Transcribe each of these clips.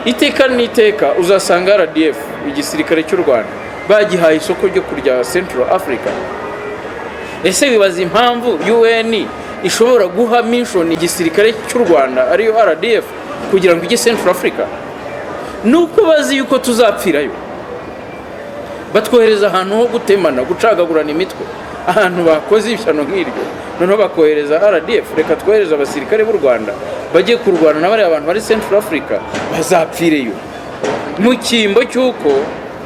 iteka n'iteka uzasanga RDF igisirikare cy'u Rwanda bagihaye isoko ryo kurya Central Africa. Ese bibaza impamvu UN ishobora guha mission igisirikare cy'u Rwanda ariyo RDF kugira ngo ijye Central Africa? Nuko bazi yuko tuzapfirayo, batwohereza ahantu ho gutemana gucagagurana imitwe, ahantu bakoze ibishano nk'iryo, noneho bakohereza RDF. Reka twohereza abasirikare b'u Rwanda bajye kurwana na bari abantu bari Central Africa, bazapfireyo mu kimbo cy'uko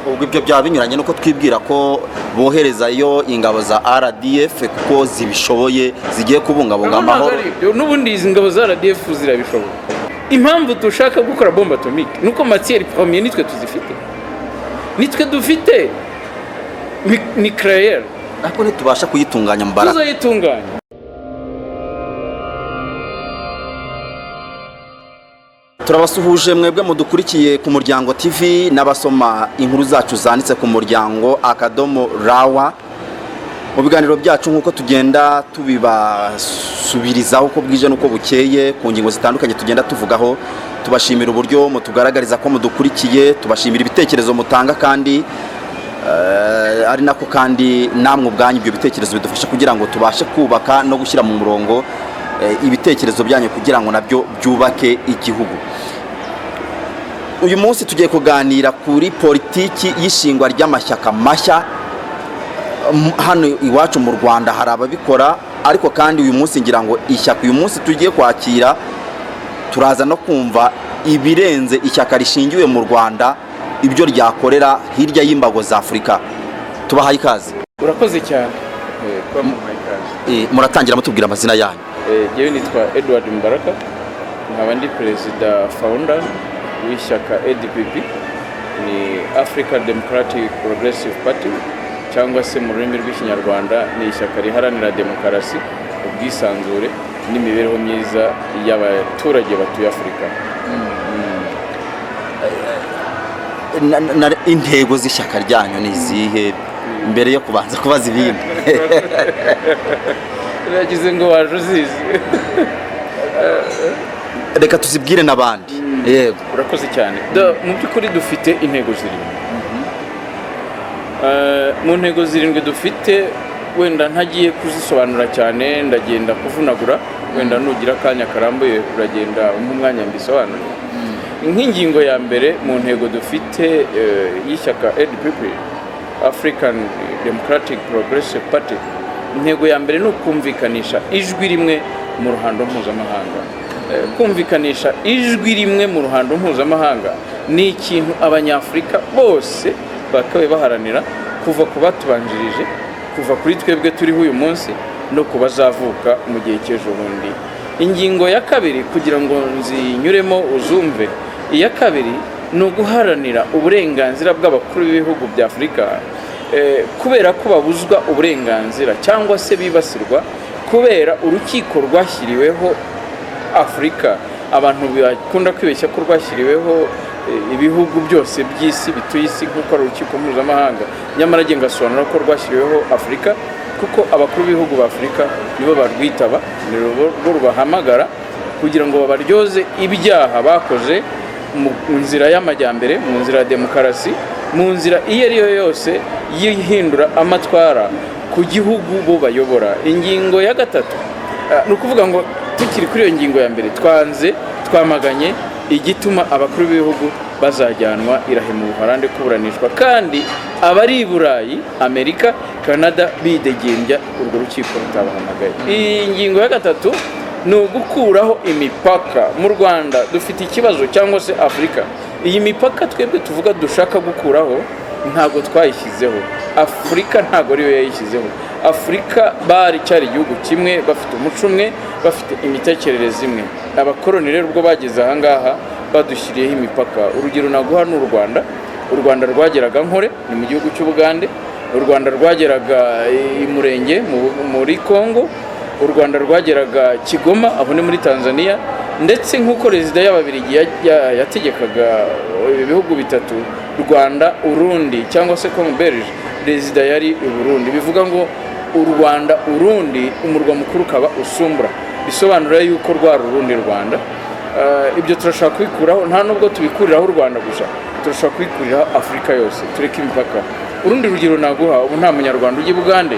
ubwo ibyo byaba binyuranye nuko twibwira ko boherezayo ingabo za RDF kuko zibishoboye zigiye kubungabunga amahoro. N'ubundi izi ngabo za RDF zirabishoboye. Impamvu dushaka gukora bombe atomique nuko matière première nitwe tuzifite, nitwe dufite nucléaire, ariko ntitubasha kuyitunganya mbara. Tuzayitunganya. Turabasuhuje mwebwe mudukurikiye ku Muryango TV n'abasoma inkuru zacu zanditse ku Muryango _rawa. Mu biganiro byacu nkuko tugenda tubibasubirizaho uko bwije nuko bukeye ku ngingo zitandukanye tugenda tuvugaho, tubashimira uburyo mutugaragariza ko mudukurikiye, tubashimira ibitekerezo mutanga kandi ari nako kandi namwe ubwanyu ibyo bitekerezo bidufasha kugira ngo tubashe kubaka no gushyira mu murongo ibitekerezo byanyu kugira ngo nabyo byubake igihugu. Uyu munsi tugiye kuganira kuri politiki y'ishingwa ry'amashyaka mashya hano iwacu mu Rwanda. Hari ababikora, ariko kandi uyu munsi ngira ngo ishyaka uyu munsi tugiye kwakira turaza no kumva ibirenze ishyaka rishingiwe mu Rwanda ibyo ryakorera hirya y'imbago za Afurika. Tubahaye ikaze. Urakoze cyane. Muratangira mutubwira amazina yanyu. Jewe nitwa Edward Mbaraka, nkaba ndi perezida founder w'ishyaka ADPP, ni African Democratic Progressive Party, cyangwa se mu rurimi rw'ikinyarwanda ni ishyaka riharanira demokarasi, ubwisanzure n'imibereho myiza y'abaturage batuye Afurika. Intego z'ishyaka ryanyu ni izihe mbere yo kubanza kubaza ibindi? Nagize ngo waje uzizi. Reka tuzibwire n'abandi. Yego, urakoze cyane. Mu by'ukuri dufite intego zirindwi. Mu ntego zirindwi dufite, wenda ntagiye kuzisobanura cyane, ndagenda kuvunagura, wenda nugira akanya karambuye uragenda umwanya mbisobanura. Nk'ingingo ya mbere mu ntego dufite y'ishyaka ADPP, African Democratic Progressive Party, intego ya mbere ni ukumvikanisha ijwi rimwe mu ruhando mpuzamahanga. Kumvikanisha ijwi rimwe mu ruhando mpuzamahanga ni ikintu abanyafurika bose bakabe baharanira, kuva ku batubanjirije, kuva kuri twebwe turiho uyu munsi no kubazavuka mu gihe cy'ejo bundi. Ingingo ya kabiri kugira ngo nzinyuremo uzumve, iya kabiri ni uguharanira uburenganzira bw'abakuru b'ibihugu bya Afurika, kubera ko babuzwa uburenganzira cyangwa se bibasirwa kubera urukiko rwashyiriweho Afurika. Abantu bakunda kwibeshya ko rwashyiriweho ibihugu byose by'isi bituye isi nk'uko ari urukiko mpuzamahanga, nyamara nge ngasobanura ko rwashyiriweho Afurika kuko abakuru b'ibihugu ba Afurika nibo barwitaba, nibo rubahamagara kugira ngo babaryoze ibyaha bakoze mu nzira y'amajyambere, mu nzira ya demokarasi, mu nzira iyo ari yo yose yihindura amatwara ku gihugu bo bayobora. Ingingo ya gatatu ni ukuvuga ngo tukiri kuri iyo ngingo ya mbere, twamaganye igituma abakuru b'ibihugu bazajyanwa irahe mu Buholandi kuburanishwa kandi abari i Burayi, Amerika, Canada bidegembya urwo rukiko rutabahamagaye. Iyi ngingo ya gatatu ni ugukuraho imipaka. Mu Rwanda dufite ikibazo, cyangwa se Afurika, iyi mipaka twebwe tuvuga dushaka gukuraho ntabwo twayishyizeho. Afurika ntabwo ariyo yayishyizeho. Afurika bari cyari igihugu kimwe, bafite umuco umwe, bafite imitekerereze imwe. Abakoloni rero ubwo bageze aha ngaha badushyiriyeho imipaka. Urugero naguha ni u Rwanda. U Rwanda rwageraga Nkore, ni mu gihugu cy'Ubugande. U Rwanda rwageraga i Murenge muri Kongo. U Rwanda rwageraga Kigoma, aho ni muri Tanzania. Ndetse nk'uko Perezida y'Ababiligi yategekaga ibihugu bitatu, Rwanda, Urundi cyangwa se Congo Belge, Perezida yari i Burundi. Bivuga ngo u Rwanda, Urundi, umurwa mukuru ukaba Usumbura. Bisobanura yuko rwa Rurundi Rwanda ibyo turashaka kubikuraho, nta nubwo tubikuriraho u Rwanda gusa, turashaka kubikuriraho Afurika yose, tureke imipaka. Urundi rugero naguha, ubu nta munyarwanda ujya i Bugande,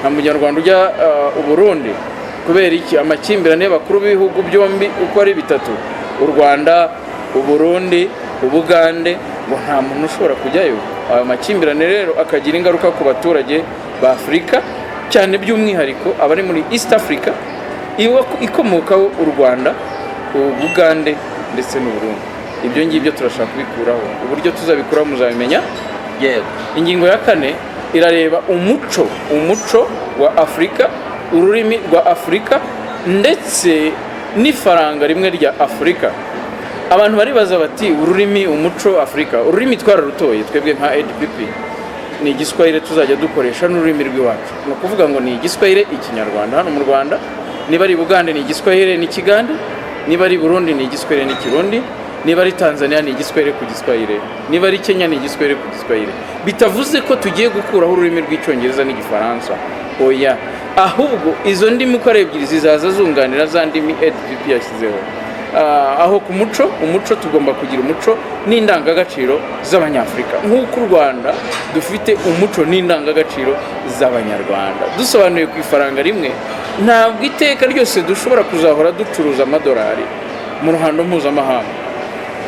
nta munyarwanda ujya u Burundi. Kubera iki? Amakimbirane y'abakuru b'ibihugu byombi uko ari bitatu, u Rwanda, u Burundi, u Bugande, ngo nta muntu ushobora kujyayo. Ayo makimbirane rero akagira ingaruka ku baturage ba Afurika, cyane by'umwihariko abari muri East Africa ikomokaho u Rwanda, u Bugande ndetse n'u Burundi. Ibyo ngibyo turashaka kubikuraho. Uburyo tuzabikuraho muzabimenya. Ingingo ya 4 irareba umuco wa Afurika, ururimi rwa Afurika ndetse n'ifaranga rimwe rya Afurika. Abantu baribaza bati ururimi, umuco, Afurika. Ururimi twararutoye twebwe nka ADPP, ni Igiswahili tuzajya dukoresha n'ururimi rw'iwacu. Ni ukuvuga ngo ni Igiswahili, Ikinyarwanda hano mu Rwanda, niba ari Bugande ni Igiswahili n'Ikigande, niba ari Burundi ni Igiswahili n'Ikirundi, niba ari Tanzania ni Igiswahili ku Giswahili, niba ari Kenya ni Igiswahili ku Giswahili. Bitavuze ko tugiye gukuraho ururimi rw'Icyongereza n'Igifaransa, oya, ahubwo izo ndimi uko ari ebyiri zizaza zunganira za ndimi ADPP yashyizeho. Aho ku umuco tugomba kugira umuco n'indangagaciro z'Abanyafurika, nk'uko u Rwanda dufite umuco n'indangagaciro z'Abanyarwanda. Dusobanuye ku ifaranga rimwe, ntabwo iteka ryose dushobora kuzahora ducuruza amadolari mu ruhando mpuzamahanga.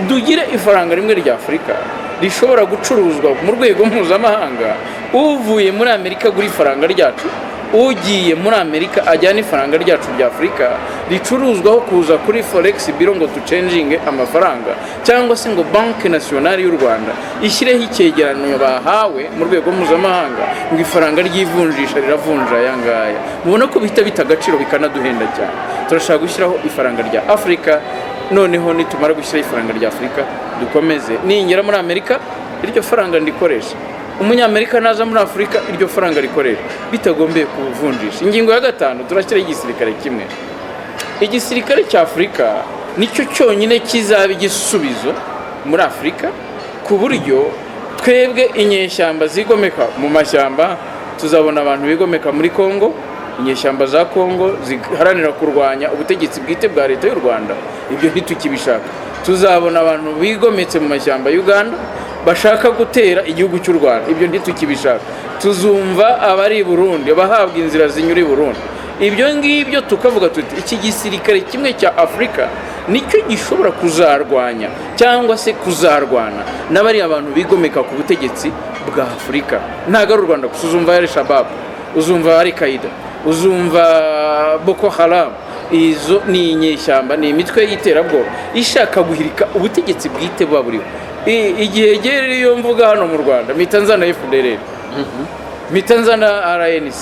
Dugire ifaranga rimwe rya Afurika rishobora gucuruzwa mu rwego mpuzamahanga, uvuye muri Amerika guri ifaranga ryacu, ugiye muri Amerika ajyana ifaranga ryacu rya Afurika ricuruzwaho kuza kuri Forex Bureau ngo tucenjinge amafaranga, cyangwa se ngo Banque Nationale y'u Rwanda ishyireho icyegeranyo bahawe mu rwego mpuzamahanga ngo ifaranga ry'ivunjisha riravunja yangaya. Mubona ko bihita bita agaciro bikanaduhenda cyane. Turashaka gushyiraho ifaranga rya Afurika, noneho nitumara gushyiraho ifaranga rya Afurika dukomeze ningera muri Amerika iryo faranga ndikoresha, Umunyamerika naza muri Afurika iryo faranga rikoresha, bitagombeye kuvunjisha. Ingingo ya 5 turashyira igisirikare kimwe. Igisirikare cya Afurika nicyo cyonyine kizaba igisubizo muri Afurika, ku buryo twebwe inyeshyamba zigomeka mu mashyamba, tuzabona abantu bigomeka muri Kongo, inyeshyamba za Kongo ziharanira kurwanya ubutegetsi bwite bwa leta y'u Rwanda, ibyo ntitukibishaka. Tuzabona abantu bigometse mu mashyamba Uganda bashaka gutera igihugu cy'u Rwanda, ibyo ntitukibishaka. Tuzumva abari i Burundi bahabwa inzira zinyura i Burundi, ibyo ngibyo tukavuga tuti iki gisirikare kimwe cya Afurika nicyo gishobora kuzarwanya cyangwa se kuzarwana n'abari abantu bigomeka ku butegetsi bwa Afurika. Ntago ari u Rwanda gusa, uzumva Al-Shabaab, uzumva Al-Qaeda, uzumva Boko Haram. Izo ni inyeshyamba, ni imitwe y'iterabwoba ishaka guhirika ubutegetsi bwite bwa buriho. Igihe gerere iyo mvuga hano mu Rwanda mitanzana FDLR, mitanzana RNC,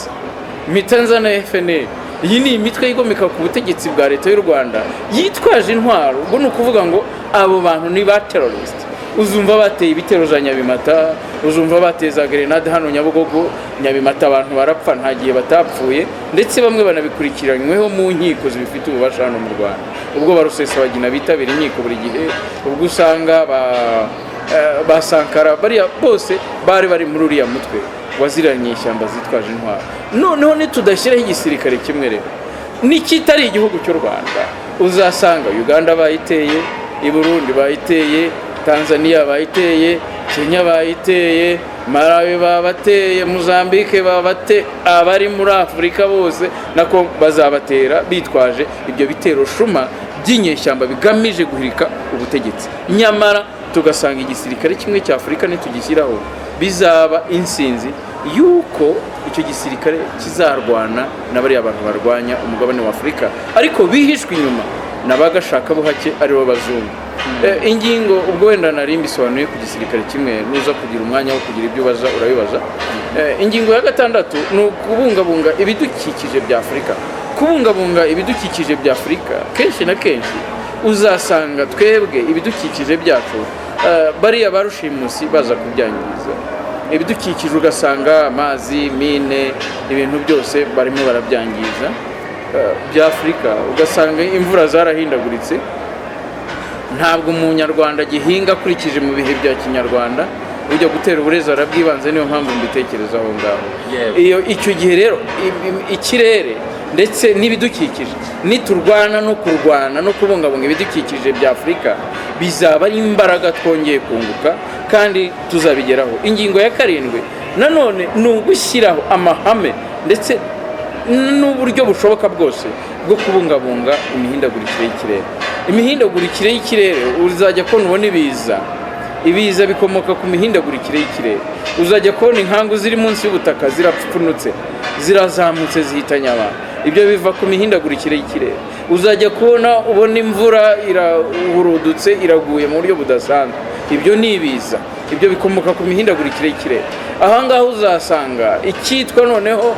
mitanzana FNL. Iyi ni imitwe igomeka ku butegetsi bwa leta y'u Rwanda yitwaje intwaro. Ubwo ni ukuvuga ngo abo bantu ni ba terrorist. Uzumva bateye ibitero za Nyabimata, uzumva bateza grenade hano Nyabugogo, Nyabimata abantu barapfa ntagiye batapfuye, ndetse bamwe banabikurikiranyweho mu nkiko zibifite ububasha hano mu Rwanda. Ubwo barusesabagina bitabira inkiko buri gihe, ubwo usanga ba Sankara bariya bose bari muri uriya mutwe waziranye ishyamba zitwaje intwaro. Noneho nitudashyiraho igisirikare kimwe rero nikitari igihugu cy'u Rwanda, uzasanga Uganda bayiteye, i Burundi bayiteye, Tanzania bayiteye, Kenya bayiteye, Malawi babateye, Mozambique babate, abari muri Afurika bose nako bazabatera bitwaje ibyo bitero shuma by'inyeshyamba bigamije guhirika ubutegetsi. Nyamara tugasanga igisirikare kimwe cya Afurika nitugishyiraho bizaba insinzi yuko icyo gisirikare kizarwana n'abari abantu barwanya umugabane wa Afurika, ariko bihishwe inyuma n'abagashaka buhake ari bo bazungu. Ingingo ubwo wenda nari mbisobanuye ku gisirikare kimwe, nuza kugira umwanya wo kugira ibyo baza urabibaza. Ingingo ya 6 ni ukubungabunga ibidukikije bya Afurika. Kubungabunga ibidukikije bya Afurika kenshi na kenshi uzasanga twebwe ibidukikije byacu bariya barushimusi baza kubyangiza. Ibidukikije ugasanga amazi, mine, ibintu byose barimo barabyangiza bya Afurika. Ugasanga imvura zarahindaguritse, ntabwo umunyarwanda gihinga akurikije mu bihe bya Kinyarwanda, ujya gutera uburezi arabwibanze. Niyo mpamvu mbitekereza aho ngaho. Icyo gihe rero ikirere ndetse n'ibidukikije. Niturwana no kurwana no kubungabunga ibidukikije bya Afurika bizaba ari imbaraga twongeye kunguka kandi tuzabigeraho. Ingingo ya 7 nanone ni ugushyiraho amahame ndetse n'uburyo bushoboka bwose bwo kubungabunga imihindagurikire y'ikirere. Imihindagurikire y'ikirere uzajya kubona ubona ibiza bikomoka ku mihindagurikire y'ikirere. Uzajya kubona inkangu ziri munsi y'ubutaka zirapfunutse, zirazamutse zihitanye abantu. Ibyo biva ku mihindagurikire y'ikirere. Uzajya kubona ubona imvura irahurudutse iraguye mu buryo budasanzwe. Ibyo ni ibiza. Ibyo bikomoka ku mihindagurikire y'ikirere. Aha ngaho uzasanga icyitwa noneho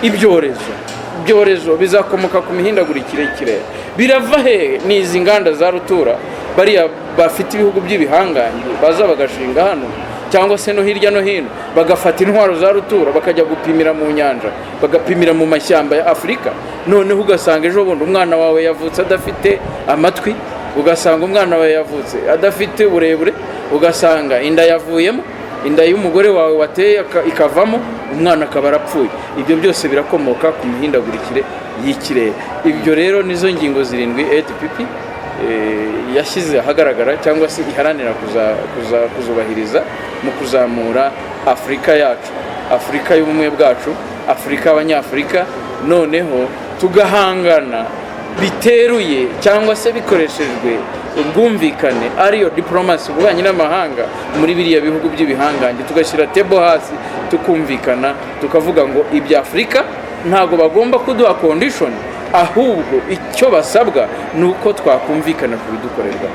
ibyorezo bizakomoka ku mihindagurikire y'ikirere. Birava hehe? Ni izi nganda za rutura bariya bafite ibihugu by'ibihangange baza bagashinga hano cyangwa se no hirya no hino bagafata intwaro za rutura bakajya gupimira mu nyanja, bagapimira mu mashyamba ya Afurika. Noneho ugasanga ejo bundi umwana wawe yavutse adafite amatwi, ugasanga umwana wawe yavutse adafite uburebure, ugasanga inda yavuyemo, inda y'umugore wawe wateye ikavamo, umwana akaba arapfuye. Ibyo byose birakomoka ku mihindagurikire y'ikirere. Ibyo rero nizo ngingo 7 ATPP yashyize ahagaragara cyangwa se iharanira kuzubahiriza mu kuzamura Afurika yacu, Afurika y'ubumwe bwacu, Afurika y'Abanyafurika, noneho tugahangana biteruye cyangwa se bikoreshejwe ubwumvikane, ariyo diplomasi, ububanyi n'amahanga muri biriya bihugu by'ibihangange. Tugashyira table hasi tukumvikana, tukavuga ngo ibya Afurika ntago bagomba kuduha condition, ahubwo icyo basabwa nuko twakumvikana kubidukorerwa.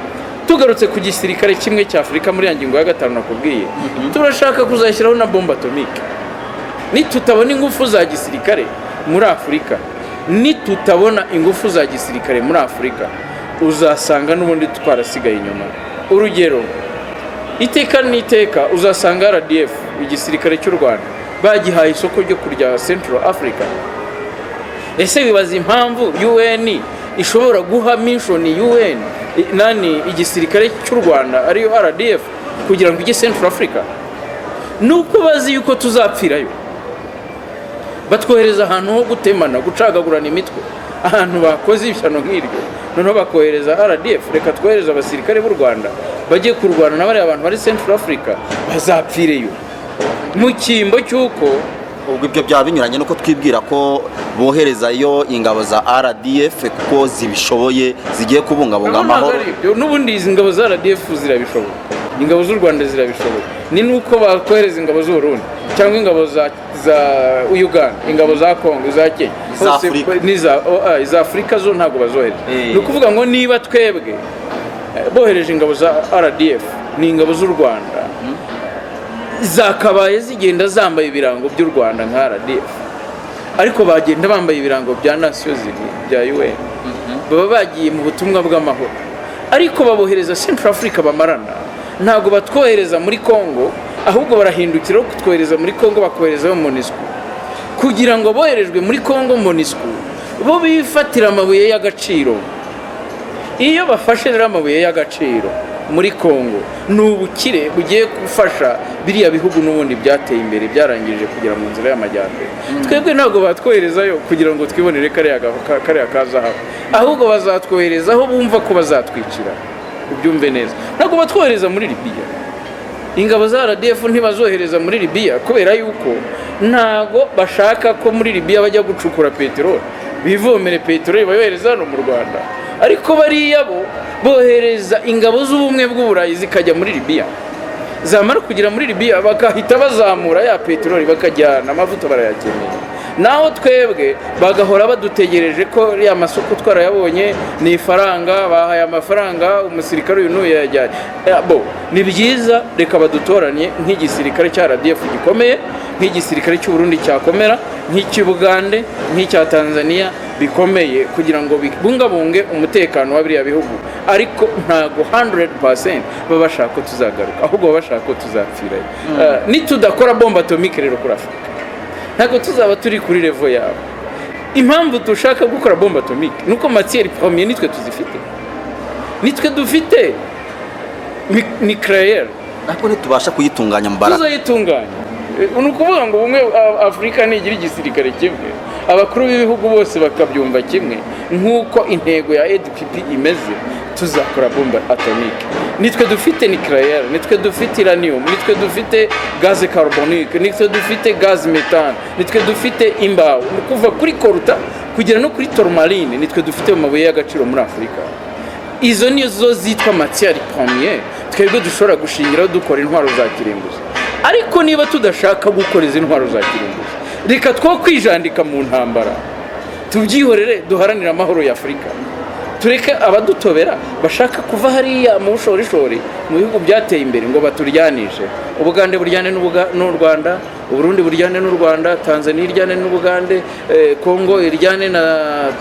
Tugarutse ku gisirikare kimwe cya Afurika muri ya ngingo ya 5 nakubwiye, turashaka kuzashyiraho na bombe atomike. Nitutabona ingufu za gisirikare muri Afurika, nitutabona ingufu za gisirikare muri Afurika, uzasanga n'ubundi twarasigaye inyuma. Urugero, iteka n'iteka uzasanga RDF, igisirikare cy'u Rwanda, bagihaye isoko ryo kurya Central Africa. Ese bibaza impamvu UN ishobora guha mission UN igisirikare cy'u Rwanda ariyo RDF kugira ngo ijye Central Africa? Nuko bazi yuko tuzapfirayo. Batwohereza ahantu ho gutemana, gucagagurana imitwe, ahantu bakoze ibishano nk'iryo, noneho bakohereza RDF. Reka twohereza abasirikare b'u Rwanda bajye kurwana na bari abantu bari Central Africa, bazapfireyo mu cyimbo cy'uko ubwo ibyo byaba binyuranye nuko twibwira ko boherezayo ingabo za RDF kuko zibishoboye zigiye kubungabunga amahoro. N'ubundi izi ngabo za RDF zirabishoboye, ingabo z'u Rwanda zirabishoboye. Ni nuko bakohereza ingabo z'u Burundi cyangwa ingabo za Uganda, ingabo za Congo, za Kenya, za Afurika zo ntago bazohereza. Ni ukuvuga ngo niba twebwe bohereje ingabo za RDF ni ingabo z'u Rwanda, zakabaye zigenda zambaye ibirango by'u Rwanda nka RDF, ariko bagenda bambaye ibirango bya Nations Unies bya UN. Baba bagiye mu butumwa bw'amahoro, ariko babohereza Central Africa bamarana. Ntago batwohereza muri Congo, ahubwo barahindukira kutwohereza muri Congo, bakoherezayo MONUSCO kugira ngo boherejwe muri Congo MONUSCO bo bifatira amabuye y'agaciro. Iyo bafashe rero amabuye y'agaciro muri Congo, n'ubukire bugiye gufasha biriya bihugu n'ubundi byateye imbere byarangije kugira mu nzira y'amajyambere. Twebwe ntago batwoherezayo kugira ngo twibonere kariya kazahabu, ahubwo bazatwohereza aho bumva ko bazatwicira. Ubyumve neza, ntago batwohereza muri Libya. Ingabo za RDF ntibazohereza muri Libya kubera yuko ntago bashaka ko muri Libya bajya gucukura peteroli, bivomere peteroli bayohereza hano mu Rwanda. Ariko bariya bo bohereza ingabo z'ubumwe bw'Uburayi zikajya muri Libya, zamara kugira muri Libya bakahita bazamura ya peteroli bakajyana amavuta barayakeneye. Naho twebwe bagahora badutegereje ko ya masoko twarayabonye, ni ifaranga bahaye amafaranga umusirikare uyu n'uyu yajyanye. Ni byiza, reka badutoranye nk'igisirikare cya RDF gikomeye, nk'igisirikare cy'u Burundi cyakomera, nk'icy'Ubugande, nk'icya Tanzania bikomeye, kugira ngo bibungabunge umutekano wa biriya bihugu. Ariko ntago 100% baba bashaka ko tuzagaruka, ahubwo baba bashaka ko tuzapfirayo. Nitudakora bombe atomike rero kuri Afurika, ntago tuzaba turi kuri level yabo. Impamvu dushaka gukora bombe atomike nuko matière première nitwe tuzifite, nitwe dufite nucléaire, ariko ntitubasha kuyitunganya mbaraga. Tuzayitunganya. Nukuvuga ngo umwe Afurika nigira igisirikare kimwe, abakuru b'ibihugu bose bakabyumva kimwe nk'uko intego ya EDPP imeze, tuzakora bombe atomike. Nitwe dufite nucléaire, nitwe dufite uranium, nitwe dufite gaz carbonique, nitwe dufite gaz méthane, nitwe dufite imbaho, kuva kuri koruta kugera no kuri tourmaline, nitwe dufite amabuye y'agaciro muri Afurika. Izo nizo zitwa matière première twebwe dushobora gushingiraho dukora intwaro za kirimbuzi. Ariko niba tudashaka gukora izi ntwaro za kirimbuzi, reka two kwijandika mu ntambara, tubyihorere duharanira amahoro ya Afurika. Tureke abadutobera bashaka kuva hariya mu bushorishori mu bihugu byateye imbere ngo baturyanishe. Ubugande buryane n'u Rwanda, Uburundi buryane n'u Rwanda, Tanzania iryane n'Ubugande, Kongo iryane na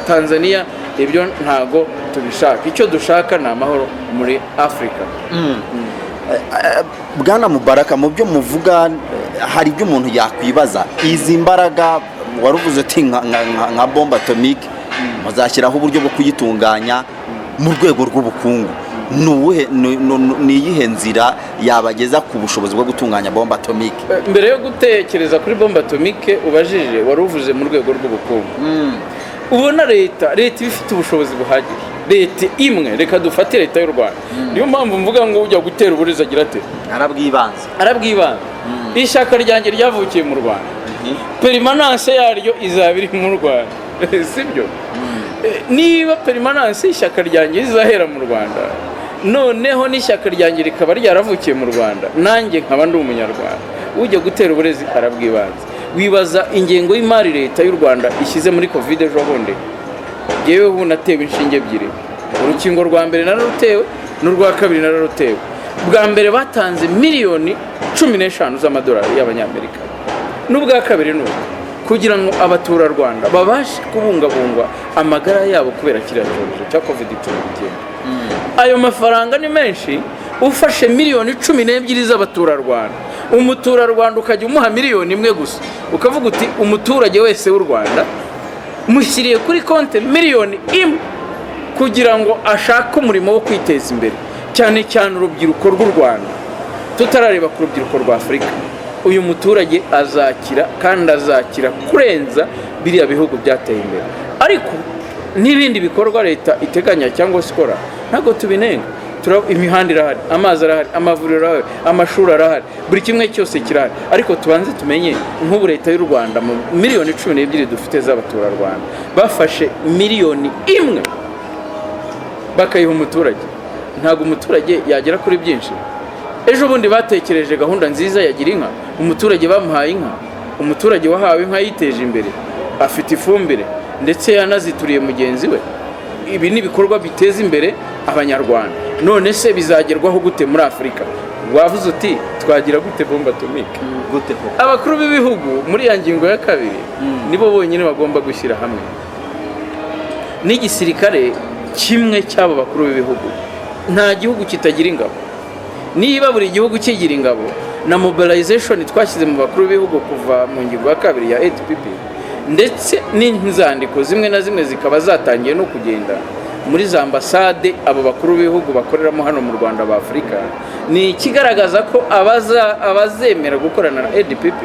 Tanzania. Ibyo ntago tubishaka. Icyo dushaka ni amahoro muri Afurika. Bwana Mubaraka, mu byo muvuga hari ibyo umuntu yakwibaza, izi mbaraga waruvuze ati nka bombe atomike muzashyiraho uburyo bwo kuyitunganya mu rwego rw'ubukungu, ni iyihe nzira yabageza ku bushobozi bwo gutunganya bombe atomike? Mbere yo gutekereza kuri bombe atomike ubajije waruvuze mu rwego rw'ubukungu. Ubona leta ifite ubushobozi buhagije. Leta imwe, reka dufate leta y'u Rwanda. Niyo mpamvu mvuga ngo ujya gutera uburiza agira ate? Arabwibanza. Ishyaka ryanjye ryavukiye mu Rwanda. Permanence yaryo izaba iri mu Rwanda. Sibyo? Niba permanence y'ishyaka ryanjye izahera mu Rwanda, noneho n'ishyaka ryanjye rikaba ryaravukiye mu Rwanda, nanjye nkaba ndi umunyarwanda, ujya gutera uburezi arabwibanza. Wibaza ingengo y'imari leta y'u Rwanda ishyize muri Covid ejo bundi. Yewe ubu natewe inshinge ebyiri. Urukingo rwa mbere nararutewe n'urwa kabiri nararutewe. Bwa mbere batanze miliyoni 15 z'amadolari y'abanyamerika. N'ubwa kabiri n'ubu kugira ngo abaturarwanda babashe kubungabungwa amagara yabo kubera kiriya cyorezo cya Covid-19. Ayo mafaranga ni menshi. Ufashe miliyoni 12 z'abaturarwanda, umuturarwanda ukajya umuha miliyoni imwe gusa, ukavuga uti umuturage wese w'u Rwanda mushyiriye kuri konte miliyoni imwe kugira ngo ashake umurimo wo kwiteza imbere, cyane cyane urubyiruko rw'u Rwanda, tutarareba ku rubyiruko rwa Afurika. Uyu muturage azakira, kandi azakira kurenza biriya bihugu byateye imbere. Ariko n'ibindi bikorwa leta iteganya cyangwa se ikora ntabwo tubinenga. Imihanda irahari, amazi arahari, amavuriro arahari, amashuri arahari, buri kimwe cyose kirahari. Ariko tubanze tumenye nk'ubu leta y'u Rwanda mu miliyoni 12 dufite z'abaturarwanda bafashe miliyoni imwe bakayiha umuturage, ntabwo umuturage yagera kuri byinshi. Ejo bundi batekereje gahunda nziza ya Girinka, umuturage bamuhaye inka, umuturage wahawe inka yiteje imbere, afite ifumbire ndetse yanazituriye mugenzi we. Ibi ni ibikorwa biteza imbere abanyarwanda. None se bizagerwaho gute muri Afurika? Wavuze uti twagira gute bombe atomike? Gute? Abakuru b'ibihugu muri ya ngingo ya kabiri nibo bonyine bagomba gushyira hamwe. N'igisirikare kimwe cy'abo bakuru b'ibihugu. Nta gihugu kitagira ingabo. Niba buri gihugu kigira ingabo, na mobilization twashyize mu bakuru b'ibihugu kuva mu ngingo ya kabiri ya EDPP, ndetse n'inzandiko zimwe na zimwe zikaba zatangiye no kugenda muri za ambasade abo bakuru b'ibihugu bakoreramo hano mu Rwanda ba Afurika, ni ikigaragaza ko abazemera gukorana na EDPP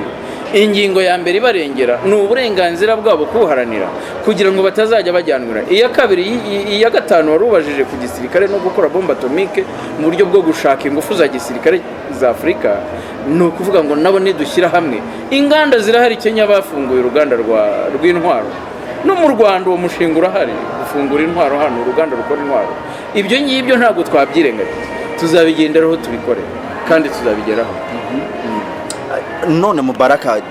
ingingo ya mbere ibarengera ni uburenganzira bwabo kubuharanira kugira ngo batazajya bajyanwira. Iya kabiri, iya gatanu warubajije ku gisirikare no gukora bombe atomike mu buryo bwo gushaka ingufu za gisirikare za Afurika, ni ukuvuga ngo nabo nidushyira hamwe. Inganda zirahari, Kenya bafunguye uruganda rw'intwaro, no mu Rwanda uwo mushinga urahari, gufungura intwaro hano, uruganda rukora intwaro. Ibyo ngibyo ntabwo twabyirengagiza, tuzabigenderaho tubikore kandi tuzabigeraho. None Mubaraka,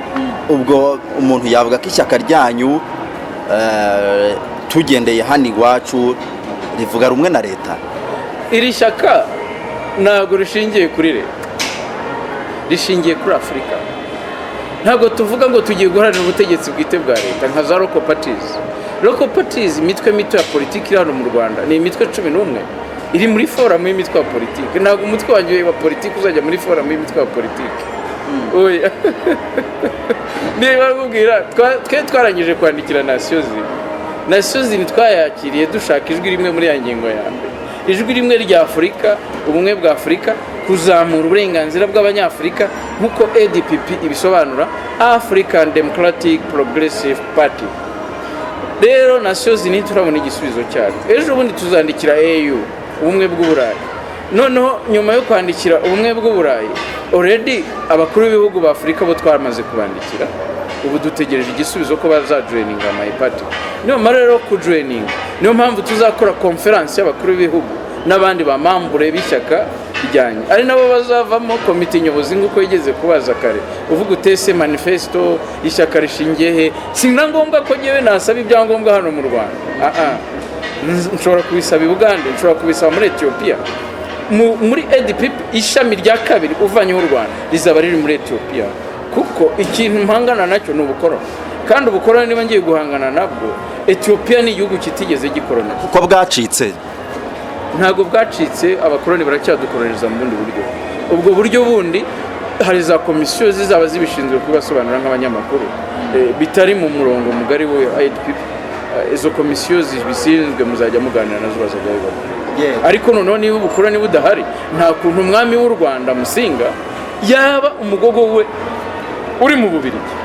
ubwo umuntu yavuga ko ishyaka ryanyu tugendeye hano iwacu rivuga rumwe na leta? Iri shyaka ntabwo rishingiye kuri leta, rishingiye kuri Afurika. Ntabwo tuvuga ngo tugiye guharanira ubutegetsi bwite bwa leta nka za local parties. Local parties, imitwe mito ya politiki iri hano mu Rwanda ni imitwe 11 iri muri forum y'imitwe ya politiki. Ntabwo umutwe wanjye wa politiki uzajya muri forum y'imitwe ya politiki. Oya. Niba nkubwira twe twarangije kwandikira Nations Unies twayakiriye dushaka ijwi rimwe muri ya ngingo ya mbere, ijwi rimwe rya Afurika, ubumwe bwa Afurika, kuzamura uburenganzira bw'abanyafurika nk'uko EDPP ibisobanura, African Democratic Progressive Party. rero Nations Unies turabona igisubizo cyaro. Ejo bundi tuzandikira AU ubumwe bw'Uburayi. Noneho nyuma yo kwandikira ubumwe bw'Uburayi already abakuru b'ibihugu ba Afurika bo twamaze kubandikira, ubu dutegereje igisubizo ko bazajoininga my party. Niyo mara rero kujoininga, niyo mpamvu tuzakora conference y'abakuru b'ibihugu n'abandi ba mambure b'ishyaka bijyanye, ari nabo bazavamo komite nyobozi nguko yigeze kubaza kare, uvuga utese manifesto y'ishyaka rishingiye he. Sinna ngombwa ko nyewe nasaba ibyangombwa hano mu Rwanda, nshobora kubisaba i Buganda, nshobora kubisaba muri Ethiopia. Muri EDPP ishami rya kabiri uvanyeho u Rwanda rizaba riri muri Ethiopia, kuko ikintu mpangana nacyo ni ubukoroni, kandi ubukoroni niba ngiye guhangana nabwo, Ethiopia ni igihugu kitigeze gikorona. Kuko bwacitse? Ntabwo bwacitse, abakoroni baracyadukoroniza mu bundi buryo. Ubwo buryo bundi hari za komisiyo zizaba zibishinzwe kubasobanura nk'abanyamakuru, bitari mu murongo mugari we EDPP. Izo komisiyo zibishinzwe muzajya muganira nazo bazajya babibona. Ariko noneho niba ubukoroni budahari, nta kuntu umwami w'u Rwanda Musinga yaba umugogo we uri mu Bubiligi.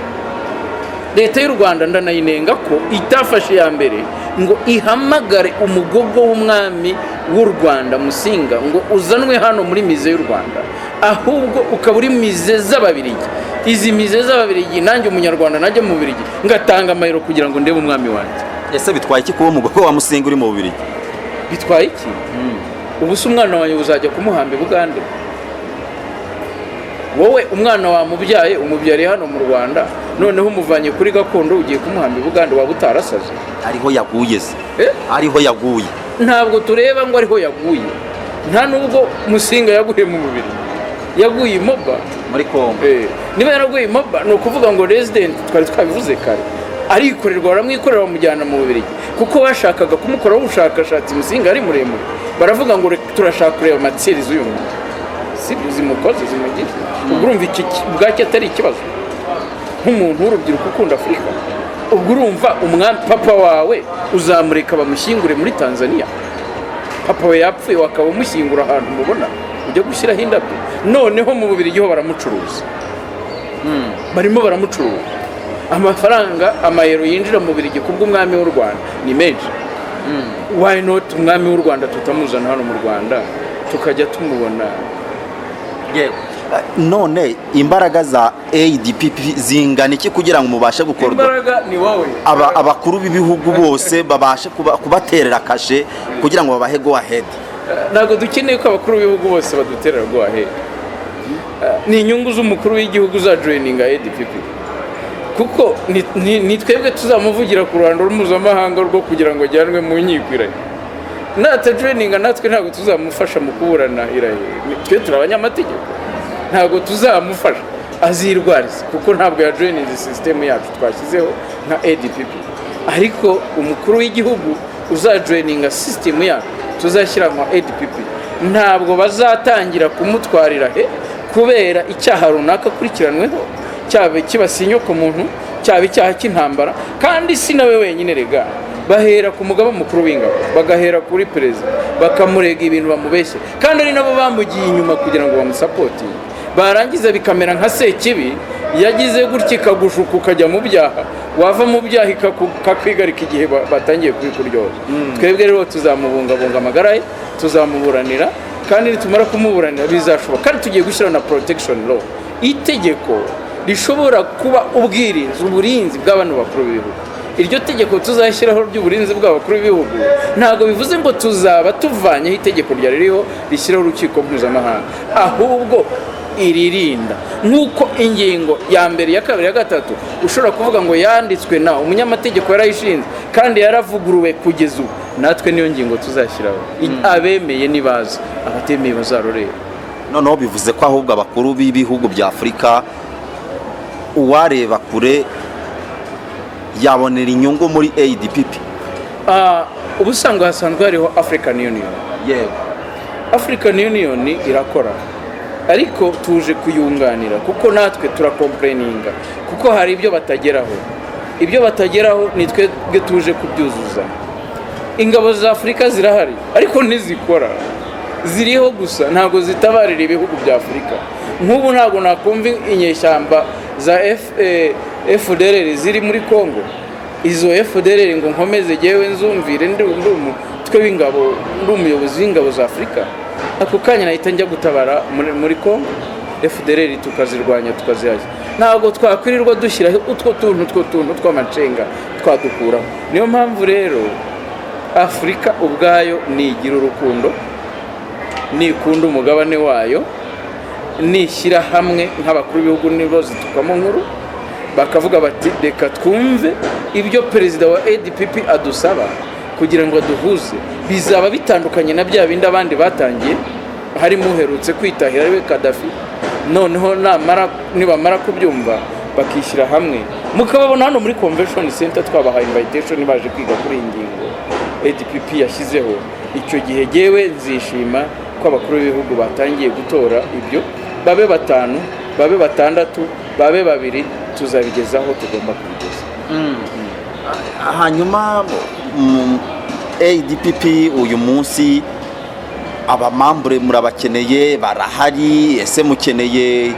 Leta y'u Rwanda ndanayinenga ko itafashe ya mbere ngo ihamagare umugogo w'umwami w'u Rwanda Musinga ngo uzanwe hano muri mize y'u Rwanda, ahubwo ukaba uri mize z'Ababiligi. Izi mize z'Ababiligi nanjye umunyarwanda najya mu Bubiligi ngatanga amayero kugira ngo ndebe umwami wanjye. Ese bitwaye iki kuba umugogo wa Musinga uri mu Bubiligi? Bitwaye iki? Ubu se umwana wanjye uzajya kumuhamba i Bugande? Wowe umwana wa mubyaye umubyari hano mu Rwanda, noneho umuvanye kuri gakondo ugiye kumuhamba i Bugande, waba utarasaze? Ariho yaguye se? Ariho yaguye. Ntabwo tureba ngo ariho yaguye, nta nubwo Musinga yaguye mu Bubiligi, yaguye Moba muri Kongo. Niba yaraguye Moba ni ukuvuga ngo resident twari twabivuze kare arikorerwa, baramwikorera bamujyana mu Bubiligi kuko bashakaga kumukoraho ubushakashatsi. Musinga ari muremure, baravuga ngo turashaka kureba materi z'uyu muntu, si zimukoze zimugize. Ubwo urumva iki bwacyo atari ikibazo nk'umuntu w'urubyiruko ukunda Afurika? Ubwo urumva umwami papa wawe uzamureka bamushyingure muri Tanzania? Papa we yapfuye wakaba umushyingura ahantu mubona ujya gushyiraho indabyo? Noneho mu Bubiligi ho baramucuruza, barimo baramucuruza amafaranga, amayero yinjira mu Bubiligi kubw'umwami w'u Rwanda ni menshi. Why not umwami w'u Rwanda tutamuzana hano mu Rwanda tukajya tumubona? None imbaraga za ADPP zingana iki kugira ngo mubashe gukorwa? Imbaraga ni wowe. Abakuru b'ibihugu bose babashe kubaterera kashe kugira ngo babahe go ahead. Ntabwo dukeneye ko abakuru b'ibihugu bose baduterera go ahead. Ni inyungu z'umukuru w'igihugu za joininga ADPP, kuko ni twebwe tuzamuvugira ku ruhando mpuzamahanga rwo kugira ngo ajyanwe mu nkiko irahe. Natajoininga natwe ntabwo tuzamufasha mu kuburana irahe. Twe turi abanyamategeko, ntabwo tuzamufasha azirwariza, kuko ntabwo yajoininze system yacu twashyizeho nka ADPP. Ariko umukuru w'igihugu uzajoininga system yacu tuzashyira nka ADPP, ntabwo bazatangira kumutwarira kubera icyaha runaka akurikiranweho, cyaba kibasinya ku muntu, cyaba icyaha cy'intambara. Kandi si nawe wenyine rega, bahera ku mugaba mukuru w'ingabo, bagahera kuri perezida, bakamurega ibintu bamubeshye, kandi ari nabo bamugiye inyuma kugira ngo bamusapotinge. Barangiza bikamera nka Sekibi yagize gutya ikagushuka ukajya mu byaha, wava mu byaha ikakwigarika igihe batangiye kubikuryoza. Twebwe rero tuzamubungabunga amagara ye, tuzamuburanira, kandi nitumara kumuburanira bizashoboka. Kandi tugiye gushyira na protection law, itegeko rishobora kuba ubwirinzi, uburinzi bw'abantu bakuru b'ibihugu. Iryo tegeko tuzashyiraho ry'uburinzi bw'abakuru b'ibihugu ntabwo bivuze ngo tuzaba tuvanyeho itegeko ryari ririho rishyiraho urukiko mpuzamahanga, ahubwo iririnda. Nk'uko ingingo ya mbere, ya kabiri, ya gatatu ushobora kuvuga ngo yanditswe na umunyamategeko yarayishinze kandi yaravuguruwe kugeza ubu, natwe niyo ngingo tuzashyiraho. Abemeye nibaza, abatemeye bazarorera. Noneho bivuze ko ahubwo abakuru b'ibihugu bya Afurika uwareba kure yabonera inyungu muri ADPP. Ubusanga hasanzwe hariho African Union. Yego, African Union irakora, ariko tuje kuyunganira kuko natwe turakomplaininga kuko hari ibyo batageraho. Ibyo batageraho ni twebwe tuje kubyuzuza. Ingabo za Afurika zirahari ariko ntizikora, ziriho gusa ntabwo zitabarira ibihugu bya Afurika. Nk'ubu ntabwo nakumva inyeshyamba za FDLR ziri muri Kongo izo FDLR ngo nkomeze jewe nzumvire ndi umutwe w'ingabo ndi umuyobozi w'ingabo za Afurika, ako kanya nahita njya gutabara muri Congo FDLR tukazirwanya tukazihaza. Ntabwo twakwirirwa dushyira utwo tuntu tw'amacenga twadukuraho. Niyo mpamvu rero Afurika ubwayo nigira urukundo, nikunda umugabane wayo, nishyira hamwe nk'abakuru b'ibihugu nibo zitukamo nkuru, bakavuga bati reka twumve ibyo perezida wa ADPP adusaba kugira ngo duhuze. Bizaba bitandukanye na bya bindi abandi batangiye, harimo uherutse kwitahira ariwe Gaddafi. Noneho nibamara kubyumva bakishyira hamwe, mukababona hano muri Convention Center twabahaye invitation baje kwiga kuri iyi ngingo ADPP yashyizeho. Icyo gihe jewe nzishima ko abakuru b'ibihugu batangiye gutora ibyo, babe 5, babe 6, babe 2, tuzabigezaho tugomba kubigeza. Hanyuma ADPP uyu munsi abamambure murabakeneye, barahari, ese mukeneye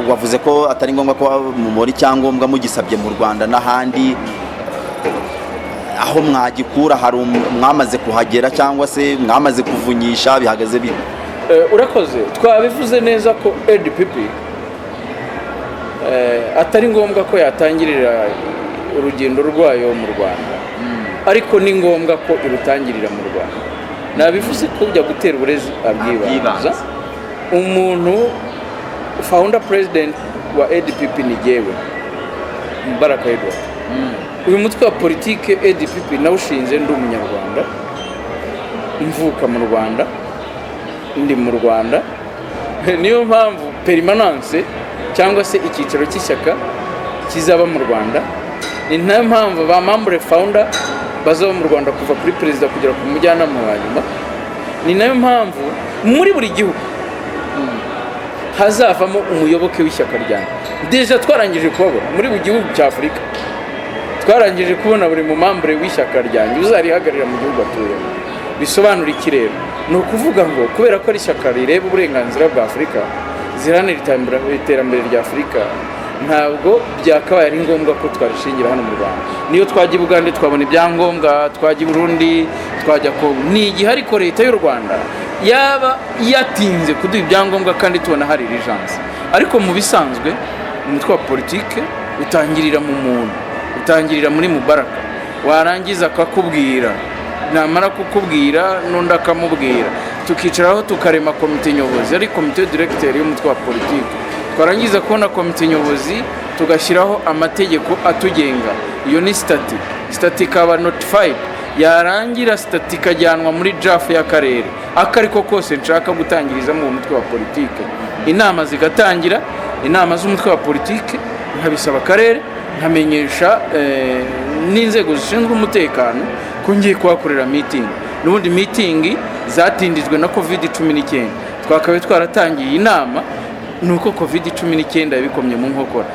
wavuze ko atari ngombwa ko muri cyangombwa mugisabye mu Rwanda n'ahandi, aho mwagikura hari mwamaze kuhagera cyangwa se mwamaze kuvunyisha bihagaze bite? Urakoze, twabivuze neza ko ADPP atari ngombwa ko yatangirira urugendo rwayo mu Rwanda, ariko ni ngombwa ko irutangirira mu Rwanda. Nabivuze ko ujya gutera uburezi abyibanza. Umuntu founder president wa ADPP ni jewe Mubaraka Edward. Uyu mutwe wa politike ADPP nawushinze ndi umunyarwanda, mvuka mu Rwanda, ndi mu Rwanda. Niyo mpamvu permanence cyangwa se icyicaro cy'ishyaka kizaba mu Rwanda. Ni nayo mpamvu ba member founder bazaba mu Rwanda kuva kuri perezida kugera ku mujyanama wa nyuma. Ni nayo mpamvu muri buri gihugu hazavamo umuyoboke w'ishyaka ryanjye. Deja twarangije kubabona muri buri gihugu cya Afurika, twarangije kubona buri mumambure w'ishyaka ryanjye uzarihagarira mu gihugu atuyemo. Bisobanura iki rero? Ni ukuvuga ngo kubera ko ari ishyaka rireba uburenganzira bwa Afurika, ziharanira iterambere rya Afurika, ntabwo byakabaye ari ngombwa ko twarishingira hano mu Rwanda. Niyo twajya i Bugande twabona ibyangombwa, twajya i Burundi, twajya ko ni igihe ariko leta y'u Rwanda yaba yatinze kuduha ibyangombwa kandi tubona hari urgence. Ariko mu bisanzwe umutwe wa politike utangirira mu muntu, utangirira muri Mubaraka, warangiza akakubwira, namara kukubwira n'undi akamubwira, tukicaraho tukarema komite nyobozi, ari komite directeur y'umutwe wa politike. Twarangiza kubona komite nyobozi tugashyiraho amategeko atugenga, iyo ni stati ikaba notified, yarangira stati ikajyanwa muri draft y'akarere akariko kose nshaka gutangiriza mu mutwe wa politike. Inama zigatangira, inama z'umutwe wa politike nkabisaba akarere, nkamenyesha n'inzego zishinzwe umutekano ko ngiye kuhakorera meeting. N'ubundi meeting zatindijwe na COVID-19, twakabaye twaratangiye inama nuko COVID-19 yabikomye mu nkokora.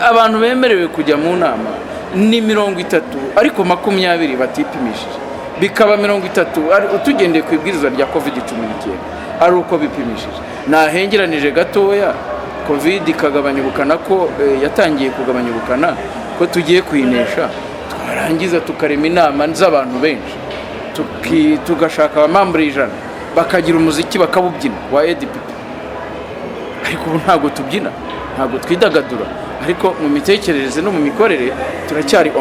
Abantu bemerewe kujya mu nama ni 30, ariko 20 batipimishije, bikaba 30 utugendeye ku ibwirizwa rya COVID-19 ari uko bipimishije. Nahengeranije gatoya COVID ikagabanya ubukana ko yatangiye kugabanya ubukana ko tugiye kuyinesha, twarangiza tukarema inama z'abantu benshi, tugashaka abamambure 100 bakagira umuziki bakabubyina wa ADPP. Ariko ntabwo tubyina, ntabwo twidagadura, ariko mu mitekerereze no mu mikorere turacyari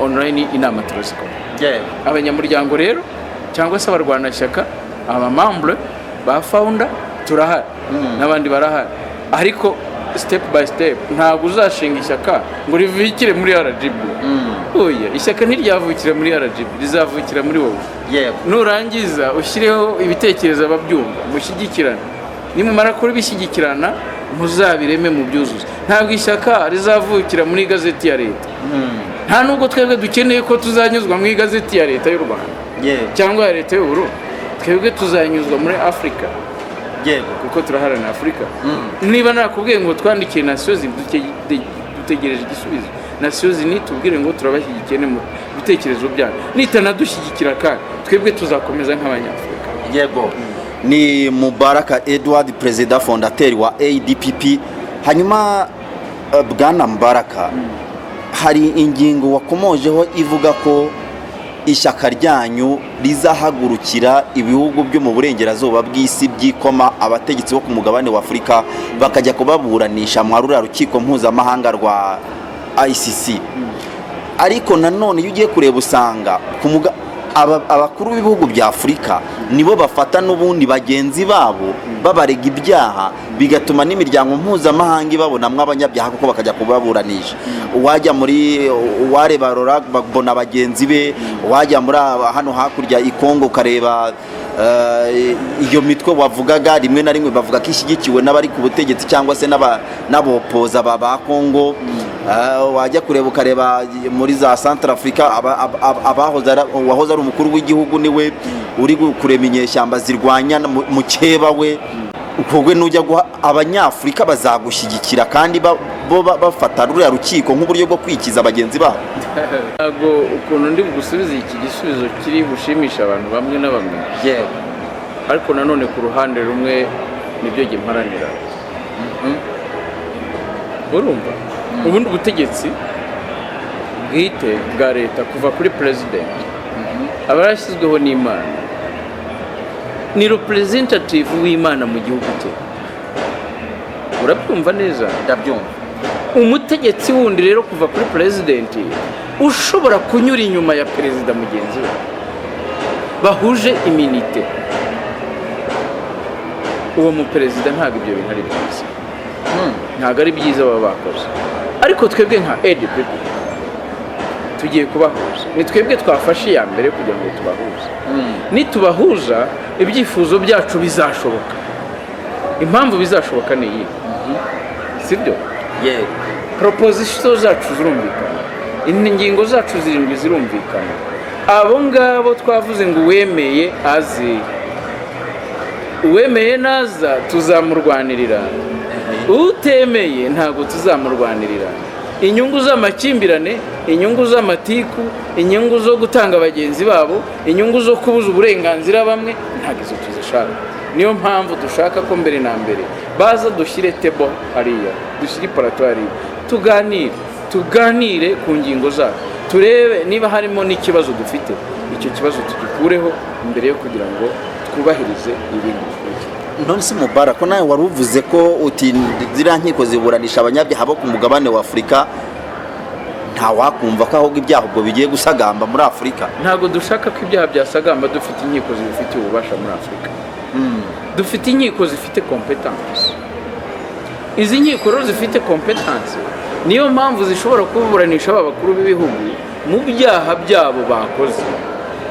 online inama turazikora. Abanyamuryango rero cyangwa se abarwanashyaka, abamambure ba founder turahari, n'abandi barahari, ariko step by step. Ntabwo uzashinga ishyaka ngo rivukire muri RGB. Oya, ishyaka ntiryavukira muri RGB, rizavukira muri wowe. Nurangiza ushyireho ibitekerezo ababyumva, mushyigikirane. Nimumara kuri bishyigikirana muzabireme mu byuzuzo. Ntabwo ishyaka rizavukira muri gazeti ya leta. Nta nubwo twebwe dukeneye ko tuzanyuzwa mu igazeti ya leta y'u Rwanda cyangwa ya leta y'u Burundi. Twebwe tuzanyuzwa muri Afrika, kuko turaharana Afrika. Niba nakubwiye ngo twandikiye Nations dutegereje igisubizo, Nations tubwire ngo turabashyigikiye mu bitekerezo byanyu, nitanadushyigikira kandi twebwe tuzakomeza nk'abanyafurika. Ni Mubaraka Edward, perezida fondateur wa ADPP. Hanyuma bwana Mubaraka, hari ingingo wakomojeho ivuga ko ishyaka ryanyu rizahagurukira ibihugu byo mu burengerazuba bw'isi byikoma abategetsi bo ku mugabane wa Afurika bakajya kubaburanisha mu ruriya rukiko mpuzamahanga rwa ICC. Ariko nanone iyo ugiye kureba usanga abakuru b'ibihugu bya Afurika nibo bafata n'ubundi bagenzi babo babarega ibyaha, bigatuma n'imiryango mpuzamahanga ibabonamwo abanyabyaha kuko bakajya kubaburanisha. Wajya muri wareba babona bagenzi be, wajya muri hano hakurya i Kongo ukareba iyo mitwe wavugaga rimwe na rimwe bavuga ko ishyigikiwe n'abari ku butegetsi cyangwa se n'abopoza ba Kongo. Wajya kureba ukareba muri za Central Africa wahoze ari umukuru w'igihugu niwe uri kurema inyeshyamba zirwanya mukeba we. Ukogwe nujya guha abanyafurika bazagushyigikira kandi bo bafata ruriya rukiko nk'uburyo bwo kwikiza bagenzi babo. Ntago ukuntu ndi gusubiza iki gisubizo kiri bushimisha abantu bamwe na bamwe, ariko nanone ku ruhande rumwe nibyo gimparanira. Urumva ubundi ubutegetsi bwite bwa leta kuva kuri president aba yarashyizweho n'Imana, ni representative w'Imana mu gihugu cye. Urabyumva neza? Ndabyumva. Umutegetsi wundi rero kuva kuri president ushobora kunyura inyuma ya perezida mugenzi we bahuje iminite, uwo mu perezida ntabwo ibyo bintu ari byiza, ntabwo ari byiza baba bakoze. Ariko twebwe nka EDP tugiye kubahuza, ni twebwe twafashe iya mbere kugira ngo tubahuze. Nitubahuza ibyifuzo byacu bizashoboka. Impamvu bizashoboka ni iyi, sibyo? Proposition zacu zirumvikana, ingingo zacu 7 zirumvikana. Abo ngabo twavuze ngo uwemeye azi, uwemeye naza tuzamurwanirira, utemeye ntabwo tuzamurwanirira. Inyungu z'amakimbirane, inyungu z'amatiku, inyungu zo gutanga abagenzi babo, inyungu zo kubuza uburenganzira bamwe, ntabwo izo tuzishaka. Niyo mpamvu dushaka ko mbere na mbere baza dushyire table hariya, dushyire iparato hariya, tuganire ku ngingo zacu, turebe niba harimo n'ikibazo dufite, icyo kibazo tugikureho mbere yo kugira ngo twubahirize ibindi. None se Mubarak, ko nawe wari uvuze ko uti ziriya nkiko ziburanisha abanyabyaha bo ku mugabane wa Afurika, nta wakumva ko ahubwo ibyaha ubwo bigiye gusagamba muri Afurika? Ntabwo dushaka ko ibyaha byasagamba dufite inkiko zibifitiye ububasha muri Afurika. Dufite inkiko zifite competence. Izi nkiko rero zifite competence niyo mpamvu zishobora kuburanisha abakuru b'ibihugu mu byaha byabo bakoze,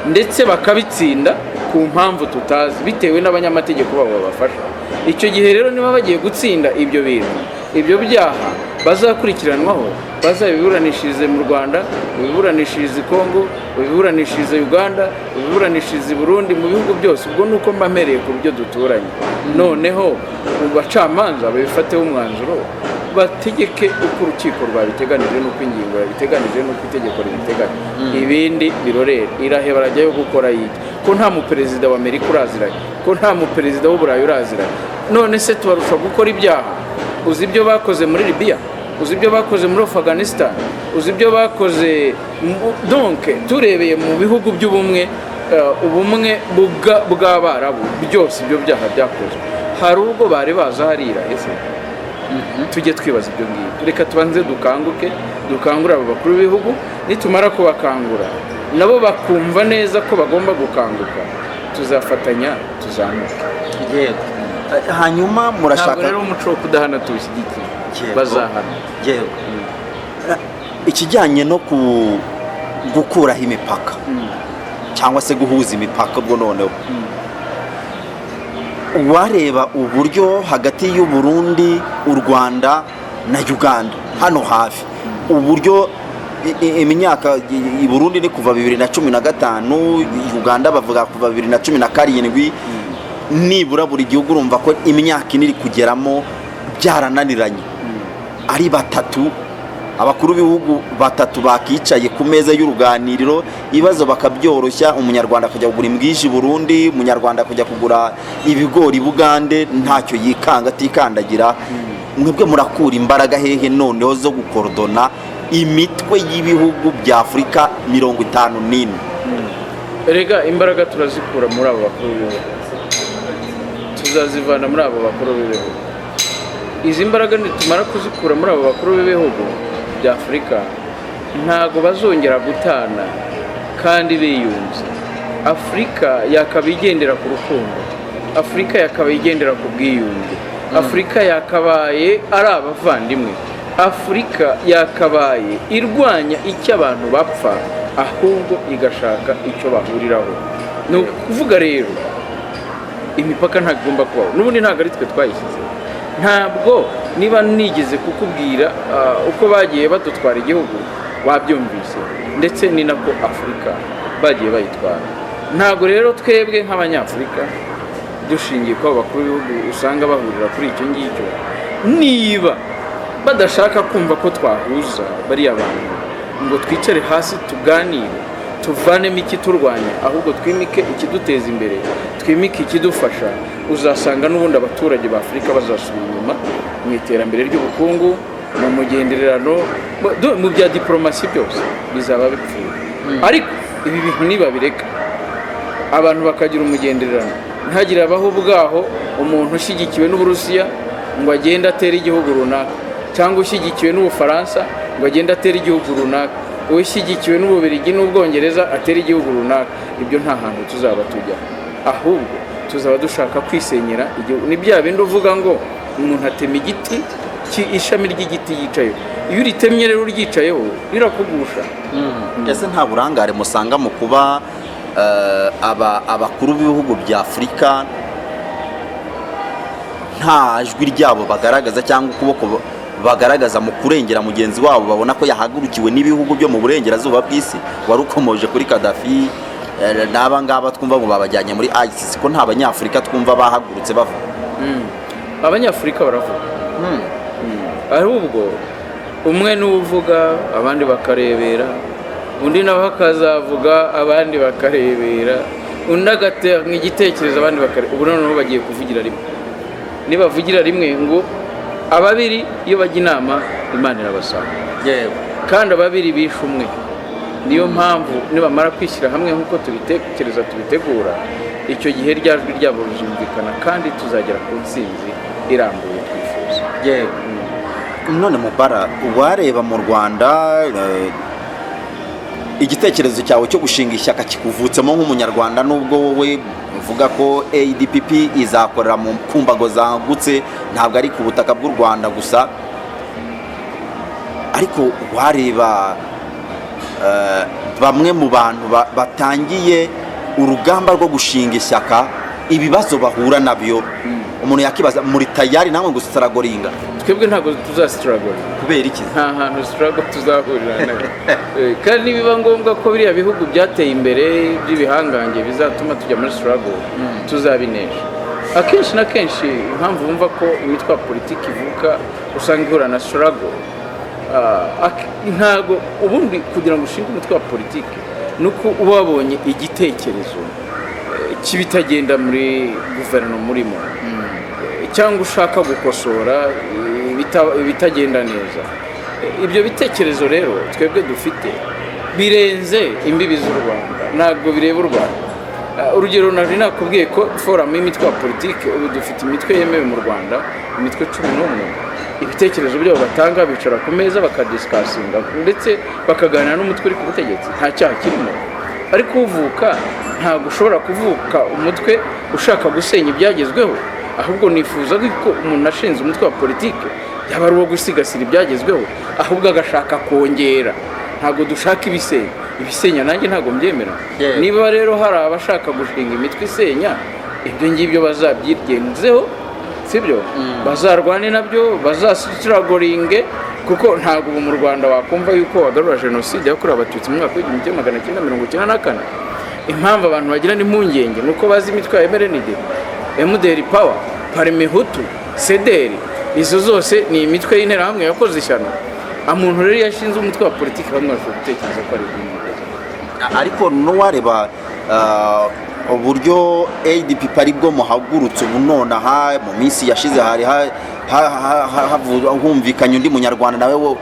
ndetse bakabitsinda ku mpamvu tutazi bitewe n'abanyamategeko babo babafasha. Icyo gihe rero niba bagiye gutsinda ibyo bintu, ibyo byaha bazakurikiranwaho, bazabiburanishirize mu Rwanda, biburanishirize Kongo, biburanishirize Uganda, biburanishirize Burundi, mu bihugu byose. Ubwo nuko mbamereye ku byo duturanye. Noneho ubacamanza babifateho umwanzuro, bategeke uko urukiko rwabiteganije n'uko ingingo yabiteganije n'uko itegeko ribiteganya. Ibindi birorere irahe barajyayo gukora yiki, ko nta mu perezida wa Amerika uraziranye, ko nta mu perezida w'Uburayi uraziranye. None se tubarusha gukora ibyaha? Uzi ibyo bakoze muri Libya, uzi ibyo bakoze muri Afghanistan, uzi ibyo bakoze. Donc turebeye mu bihugu by'ubumwe, ubumwe bw'Abarabu, byose ibyo byaha byakozwe. Hari ubwo bari baza harira ese tujye twibaza ibyo ngibyo. Reka tubanze dukangura abo bakuru b'ibihugu, nitumara kubakangura nabo bakumva neza ko bagomba gukanguka, tuzafatanya tuzamuka. Yego. Hanyuma murashaka ntabwo rero umuco wo kudahana tuwushyigikiye, bazahana. Yego. Ikijyanye no gukuraho imipaka cyangwa se guhuza imipaka, ubwo noneho wareba uburyo hagati y'u Burundi, u Rwanda na Uganda hano hafi, uburyo imyaka i Burundi ni kuva 2015, Uganda bavuga kuva 2017, nibura buri gihugu urumva ko imyaka iri kugeramo byarananiranye. Ari batatu, abakuru b'ibihugu batatu bakicaye ku meza y'uruganiriro, ibibazo bakabyoroshya, umunyarwanda akajya kugura imbwiji Burundi, umunyarwanda akajya kugura ibigori Bugande, ntacyo yikanga atikandagira. Mwebwe murakura imbaraga hehe noneho zo gukordona imitwe y'ibihugu bya Afurika 54. Erega imbaraga turazikura muri abo bakuru b'ibihugu, tuzazivana muri abo bakuru b'ibihugu. Izi mbaraga nitumara kuzikura muri abo bakuru b'ibihugu bya Afurika, ntago bazongera gutana kandi biyunze. Afurika yakaba igendera ku rukundo, Afurika yakaba igendera ku bwiyunge, Afurika yakabaye ari abavandimwe, Afurika yakabaye irwanya icyo abantu bapfa, ahubwo igashaka icyo bahuriraho. Ni ukuvuga rero imipaka ntabwo igomba kubaho, n'ubundi ntabwo ari twe twayishyize. Ntabwo niba nigeze kukubwira uko bagiye badutwara igihugu wabyumvise, ndetse ni nako Afurika bagiye bayitwara. Ntabwo rero twebwe nk'abanyafurika dushingiye ko abakuru b'ibihugu usanga bahurira kuri icyo ngicyo, niba badashaka kumva ko twahuza bariya bantu ngo twicare hasi tuganire, tuvanemo ikiturwanya, ahubwo twimike ikiduteza imbere, twimike ikidufasha, uzasanga n'ubundi abaturage ba Afurika bazasubira inyuma mu iterambere ry'ubukungu, mu mugendererano, mu bya diplomasi byose bizaba bipfuye. Ariko ibi bintu niba bireka abantu bakagira umugendererano, ntihagire abaho ubwaho umuntu ushyigikiwe n'Uburusiya ngo agende atera igihugu runaka, cyangwa ushyigikiwe n'Ubufaransa ngo agende atera igihugu runaka, ushyigikiwe n'Ububiligi n'Ubwongereza atera igihugu runaka. Ibyo nta hantu tuzaba tujya, ahubwo tuzaba dushaka kwisenyera igihugu. Ni bya bindi uvuga ngo umuntu atema igiti, ishami ry'igiti yicayeho, iyo uritemye rero uryicayeho rirakugusha. Ese nta burangare musanga mu kuba abakuru b'ibihugu bya Afurika nta jwi ryabo bagaragaza cyangwa ukuboko bagaragaza mu kurengera mugenzi wabo babona ko yahagurukiwe n'ibihugu byo mu burengerazuba bw'isi? Wari ukomoje kuri Gaddafi, n'aba ngaba twumva ngo babajyanye muri ISIS, ko nta banyafurika twumva bahagurutse bavuga? Abanyafurika baravuga, ahubwo umwe n'uvuga abandi bakarebera, undi nawe akazavuga abandi bakarebera, undi agatanga igitekerezo abandi bakareba. Ubu noneho bagiye kuvugira rimwe. Nibavugira rimwe ngo ababiri iyo bajya inama Imana irabasanga, kandi ababiri bishe umwe. Niyo mpamvu nibamara kwishyira hamwe nk'uko tubitekereza tubitegura, icyo gihe rya jwi ryabo rizumvikana kandi tuzagera ku ntsinzi irambuye twifuza. None Mubara, wareba mu Rwanda igitekerezo cyawe cyo gushinga ishyaka kikuvutsemo nk'umunyarwanda, nubwo wowe uvuga ko ADPP izakorera mu kumbago zagutse, ntabwo ari ku butaka bw'u Rwanda gusa, ariko wareba bamwe mu bantu batangiye urugamba rwo gushinga ishyaka, ibibazo bahura nabyo, umuntu yakibaza muri tayari namwe ngo struggle? Twebwe ntabwo tuzastruggle. Kubera iki? Nta hantu struggle tuzahurira nayo. Kandi nibiba ngombwa ko biriya bihugu byateye imbere by'ibihangange bizatuma tujya muri struggle, tuzabinesha. Akenshi na kenshi impamvu bumva ko imitwa politiki ivuka usanga ihura na struggle, ntago ubundi kugira ngo ushinge umutwe wa politiki nuko uba wabonye igitekerezo kibitagenda muri guverinoma urimo, cyangwa ushaka gukosora ibitagenda neza. Ibyo bitekerezo rero twebwe dufite birenze imbibi z'u Rwanda, ntabwo bireba u Rwanda. Urugero nari nakubwiye ko forum y'imitwe ya politiki ubu dufite imitwe yemewe mu Rwanda, imitwe 11. Ibitekerezo byabo batanga bicara ku meza bakadiscussing, ndetse bakaganira n'umutwe uri ku butegetsi, nta cyaha kirimo. Ariko uvuka ntabwo ushobora kuvuka umutwe ushaka gusenya ibyagezweho, ahubwo nifuza ko umuntu ashinze umutwe wa politiki yaba ari uwo gusigasira ibyagezweho, ahubwo agashaka kongera. Ntabwo dushaka ibisenya, nanjye ntabwo mbyemera. Niba rero hari abashaka gushinga imitwe isenya, ibyo ngibyo bazabyigenzeho, sibyo? Bazarwane nabyo, bazastruggling, kuko ntabwo ubu mu Rwanda wakumva yuko wagarura jenoside yakorewe Abatutsi mu mwaka w'1994. Impamvu abantu bagira n'impungenge nuko bazi imitwe ya MRND, MDR Power, Parme Hutu, CDR, izo zose ni imitwe y'interahamwe yakoze ishyano. Umuntu rero yashinze umutwe wa politiki bamwe bashobora gutekereza ko ari ibintu. Ariko n'uwareba uburyo ADPP aribwo muhagurutse ubu nonaha, mu minsi yashize hari humvikanye undi munyarwanda nawe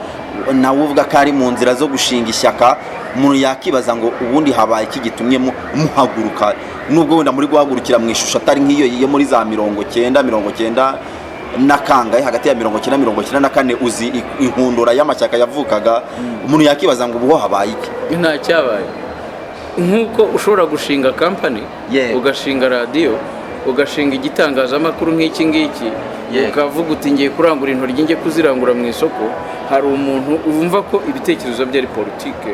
nawe uvuga ko ari mu nzira zo gushinga ishyaka, umuntu yakibaza ngo ubundi habaye iki gitumye muhaguruka, nubwo wenda muri guhagurukira mu ishusho atari nk'iyo yo muri za 90 na kangahe, hagati ya 90-94 uzi inkundura y'amashyaka yavukaga, umuntu yakibaza ngo ubu habaye iki? Nta cyabaye. Nk'uko ushobora gushinga company, ugashinga radio, ugashinga igitangazamakuru nk'iki ngiki, ukavuga uti ngiye kurangura intoryi ngiye kuzirangura mu isoko, hari umuntu wumva ko ibitekerezo bye ari politike,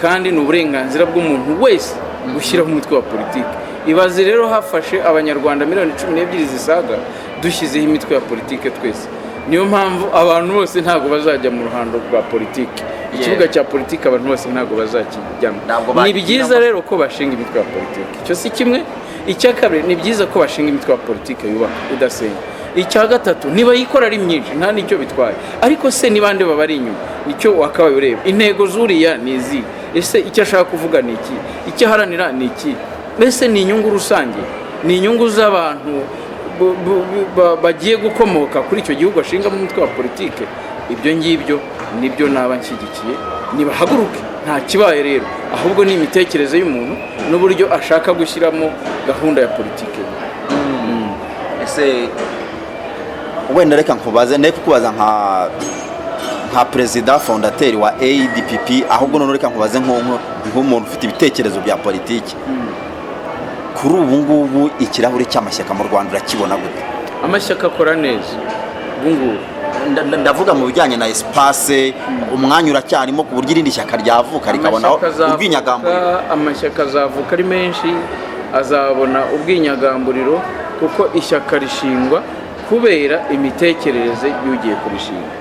kandi ni uburenganzira bw'umuntu wese gushyiraho umutwe wa politike. Ibaze rero hafashe abanyarwanda 12 zisaga dushyizeho imitwe ya politike twese. Niyo mpamvu abantu bose ntago bazajya mu ruhando rwa politike, ikibuga cya politike abantu bose ntago bazakijyamo. Ni byiza rero ko bashinga imitwe ya politike, icyo si kimwe. Icya kabiri, ni byiza ko bashinga imitwe ya politike yubaka idasenya. Icya gatatu, niba yikora ari myinshi nta nicyo bitwaye, ariko se nibande baba ari inyuma, nicyo wakabaye ureba. Intego zuriya ni izi, ese icyo ashaka kuvuga ni iki, icyo haranira ni iki, mbese ni inyungu rusange, ni inyungu z'abantu bagiye gukomoka kuri icyo gihugu ashinga mu mutwe wa politike. Ibyo ngibyo nibyo naba nshyigikiye, nibahaguruke, nta kibaye rero, ahubwo ni imitekerereze y'umuntu n'uburyo ashaka gushyiramo gahunda ya politike. Ese wenda reka nkubaze, nteko kubaza nka perezida fondateri wa ADPP, ahubwo none reka nkubaze nk'umuntu ufite ibitekerezo bya politiki. Kuri ubu ngubu ikirahure cy'amashyaka mu Rwanda urakibona gute? Amashyaka akora neza ubu ngubu, ndavuga mu bijyanye na espace, umwanya uracyarimo ku buryo irindi shyaka ryavuka rikabona ubwinyagamburiro. Amashyaka azavuka ari menshi, azabona ubwinyagamburiro, kuko ishyaka rishingwa kubera imitekerereze y'ugiye kurishinga.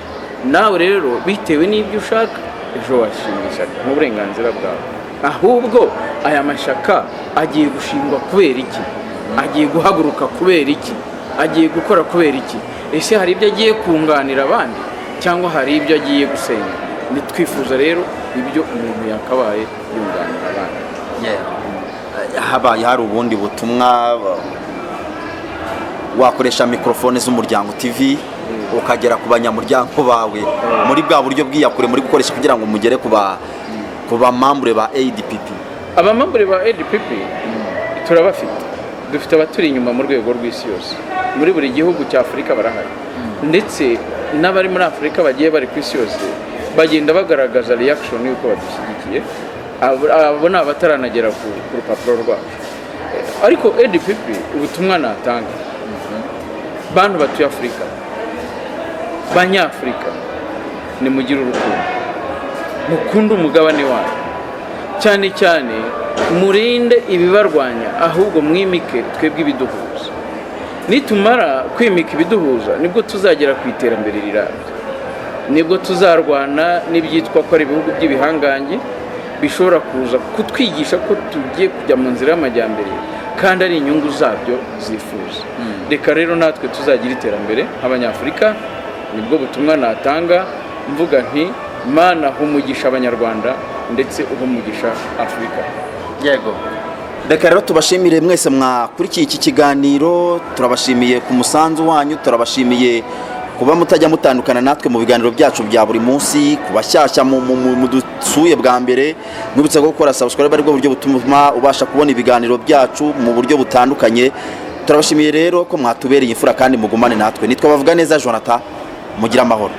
Nawe rero bitewe n'ibyo ushaka ejo washinga ishyaka mu burenganzira bwawe. Ahubwo aya mashyaka agiye gushingwa kubera iki, agiye guhaguruka kubera iki, agiye gukora kubera iki? Ese hari ibyo agiye kunganira abandi cyangwa hari ibyo agiye gusenya? Nitwifuza rero ibyo umuntu yakabaye yunganira abandi. Habaye hari ubundi butumwa wakoresha mikrofone z'Umuryango TV ukagera ku banyamuryango bawe muri bwa buryo bwiyakure muri gukoresha kugira ngo mugere ku ba membre ba ADPP? Aba membre ba ADPP turabafite, dufite abaturi inyuma mu rwego rw'isi yose, muri buri gihugu cya Afurika barahari, ndetse n'abari muri Afurika bagiye bari ku isi yose bagenda bagaragaza reaction y'uko badushyigikiye. Abo ni abataranagera ku rupapuro rwacu. Ariko ADPP ubutumwa natanga, bantu batuye Afurika, banyafurika, nimugire urukundo, mukunde umugabane wanyu, cyane cyane murinde ibibarwanya, ahubwo mwimike twebwe ibiduhuza. Nitumara kwimika ibiduhuza nibwo tuzagera ku iterambere rirambye, nibwo tuzarwana n'ibyitwa ko ari ibihugu by'ibihangange bishobora kuza kutwigisha ko tugiye kujya mu nzira y'amajyambere kandi ari inyungu zabyo zifuza. Reka rero natwe tuzagira iterambere nk'abanyafurika, nibwo butumwa natanga, mvuga nti Mana humugisha abanyarwanda ndetse uhumugisha Afurika. Yego. Reka rero tubashimire mwese mwakurikiye iki kiganiro, turabashimiye ku musanzu wanyu, turabashimiye kuba mutajya mutandukana natwe mu biganiro byacu bya buri munsi, kubashyashya mu dusuye bwa mbere, mwibutse gukora subscribe ari bwo buryo butuma ubasha kubona ibiganiro byacu mu buryo butandukanye. Turabashimiye rero ko mwatubereye imfura kandi mugumane natwe. Nitwa Bavuga Neza Jonathan, mugira amahoro.